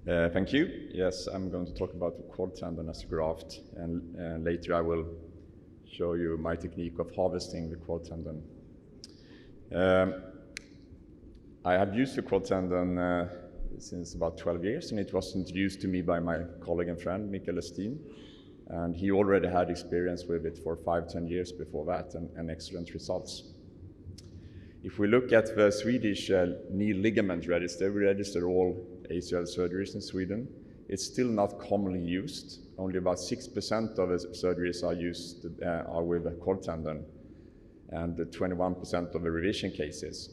Thank you. Yes, I'm going to talk about the quad tendon as a graft, and later I will show you my technique of harvesting the quad tendon. I have used the quad tendon since about 12 years, and it was introduced to me by my colleague and friend, Mikael Estin, and he already had experience with it for 5-10 years before that, and excellent results. If we look at the Swedish knee ligament register, we register all ACL surgeries in Sweden. It's still not commonly used. Only about 6% of the surgeries are with a quad tendon, and 21% of the revision cases.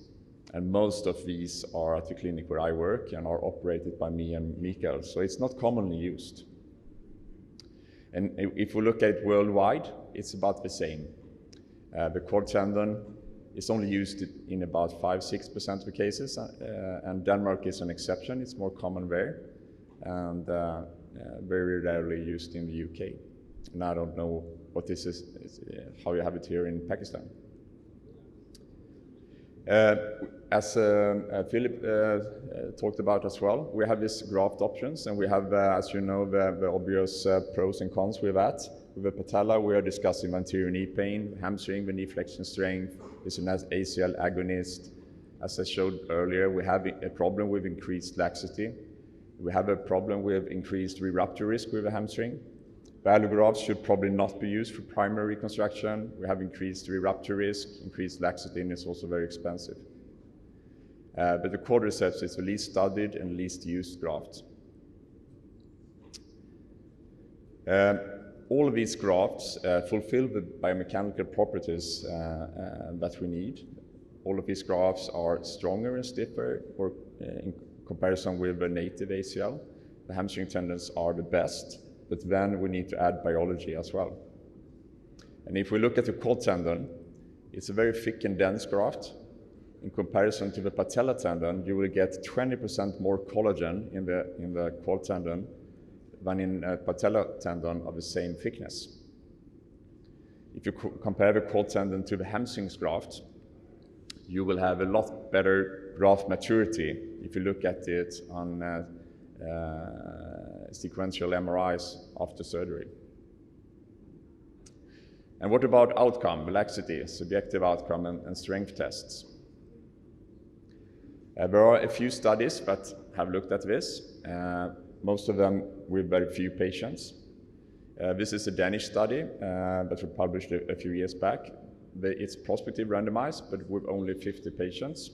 And most of these are at the clinic where I work and are operated by me and Mikael, so it's not commonly used. And if we look at it worldwide, it's about the same. The quad tendon is only used in about 5-6% of the cases, and Denmark is an exception. It's more common there, and very rarely used in the UK. And I don't know what this is how you have it here in Pakistan. As Philip talked about as well, we have these graft options, and we have, as you know, the obvious pros and cons with that. With the patella, we are discussing anterior knee pain, hamstring, the knee flexion strength, is an ACL agonist. As I showed earlier, we have a problem with increased laxity. We have a problem with increased re-rupture risk with the hamstring. The allografts should probably not be used for primary reconstruction. We have increased re-rupture risk, increased laxity, and it's also very expensive. But the Quadriceps is the least studied and least used graft. All of these grafts fulfill the biomechanical properties that we need. All of these grafts are stronger and stiffer in comparison with the native ACL. The hamstring tendons are the best, but then we need to add biology as well. And if we look at the quad tendon, it's a very thick and dense graft. In comparison to the patella tendon, you will get 20% more collagen in the quad tendon than in a patella tendon of the same thickness. If you compare the quad tendon to the hamstrings graft, you will have a lot better graft maturity if you look at it on sequential MRIs after surgery. And what about outcome, laxity, subjective outcome, and strength tests? There are a few studies that have looked at this, most of them with very few patients. This is a Danish study that was published a few years back. It's prospective randomized, but with only 50 patients.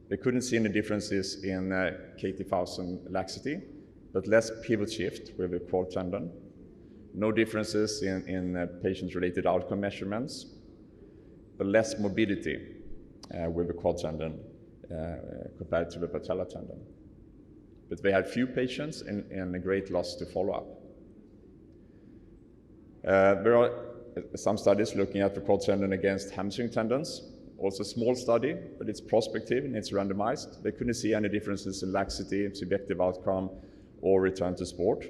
They couldn't see any differences in KT1000 laxity, but less pivot shift with the quad tendon. No differences in patient-related outcome measurements, but less morbidity with the quad tendon compared to the patella tendon. But they had few patients and a great loss to follow up. There are some studies looking at the quad tendon against hamstring tendons. Also a small study, but it's prospective and it's randomized. They couldn't see any differences in laxity, subjective outcome, or return to sport.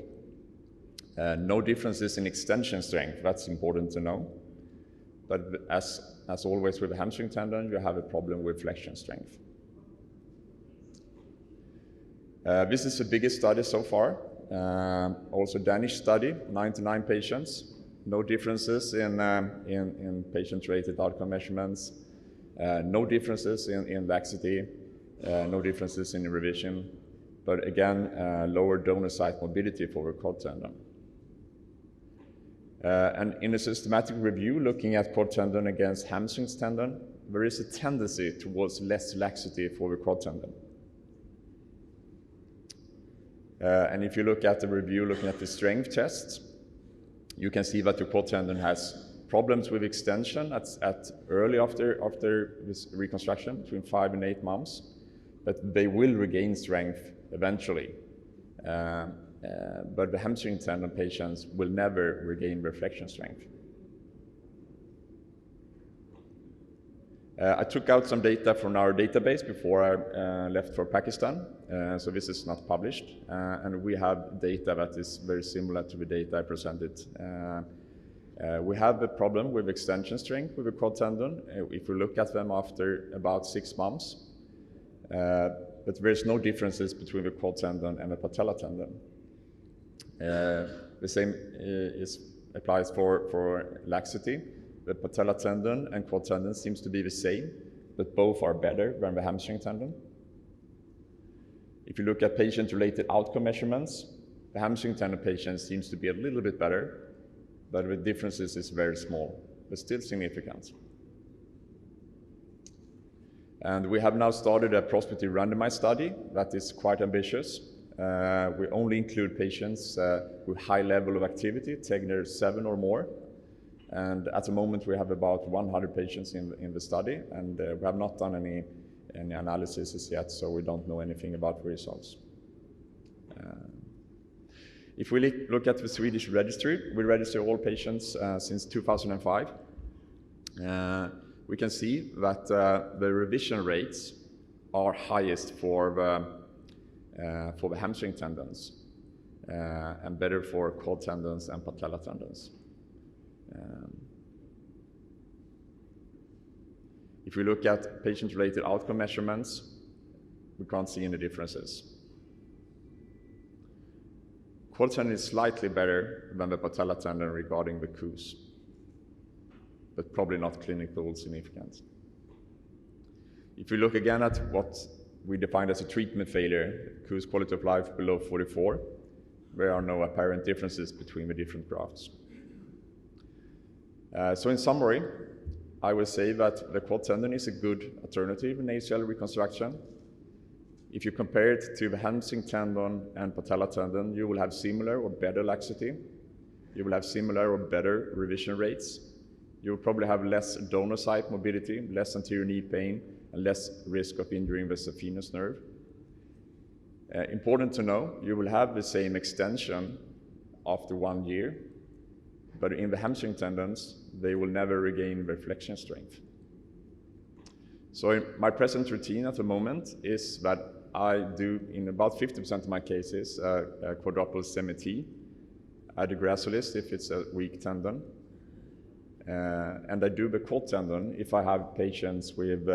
No differences in extension strength, that's important to know. But as always with the hamstring tendon, you have a problem with flexion strength. This is the biggest study so far. Also Danish study, 99 patients. No differences in patient-rated outcome measurements. No differences in laxity. No differences in revision. But again, lower donor site mobility for the quad tendon. And in a systematic review looking at quad tendon against hamstrings tendon, there is a tendency towards less laxity for the quad tendon. And if you look at the review looking at the strength tests, you can see that the quad tendon has problems with extension at early after this reconstruction, between 5 and 8 months, but they will regain strength eventually. But the hamstring tendon patients will never regain their flexion strength. I took out some data from our database before I left for Pakistan, so this is not published, and we have data that is very similar to the data I presented. We have a problem with extension strength with the quad tendon. If we look at them after about 6 months, but there's no differences between the quad tendon and the patella tendon. The same applies for laxity. The patella tendon and quad tendon seems to be the same, but both are better than the hamstring tendon. If you look at patient-related outcome measurements, the hamstring tendon patient seems to be a little bit better, but the differences is very small, but still significant. And we have now started a prospective randomized study that is quite ambitious. We only include patients with high level of activity, Tegner 7 or more. And at the moment we have about 100 patients in the study, and we have not done any analysis yet, so we don't know anything about the results. If we look at the Swedish registry, we register all patients since 2005. We can see that the revision rates are highest for the hamstring tendons and better for quad tendons and patella tendons. If we look at patient-related outcome measurements, we can't see any differences. Quad tendon is slightly better than the patella tendon regarding the KOOS, but probably not clinically significant. If we look again at what we defined as a treatment failure, KOOS quality of life below 44, there are no apparent differences between the different grafts. So in summary, I will say that the quad tendon is a good alternative in ACL reconstruction. If you compare it to the hamstring tendon and patella tendon, you will have similar or better laxity. You will have similar or better revision rates. You will probably have less donor site mobility, less anterior knee pain, and less risk of injuring the saphenous nerve. Important to know, you will have the same extension after 1 year, but in the hamstring tendons, they will never regain their flexion strength. So in my present routine at the moment is that I do, in about 50% of my cases, a quadruple semi-T. I do gracilis if it's a weak tendon. And I do the quad tendon if I have patients with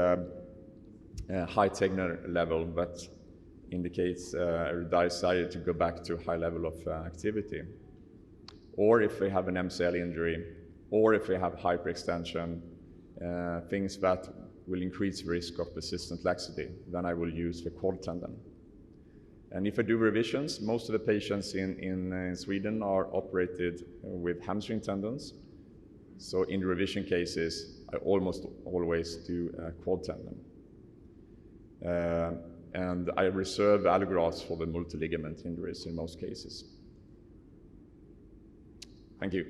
high Tegner level that indicates a desire to go back to a high level of activity. Or if they have an MCL injury, or if they have hyperextension, things that will increase the risk of persistent laxity, then I will use the quad tendon. And if I do revisions, most of the patients in Sweden are operated with hamstring tendons. So in revision cases, I almost always do a quad tendon. And I reserve allografts for the multi-ligament injuries in most cases. Thank you.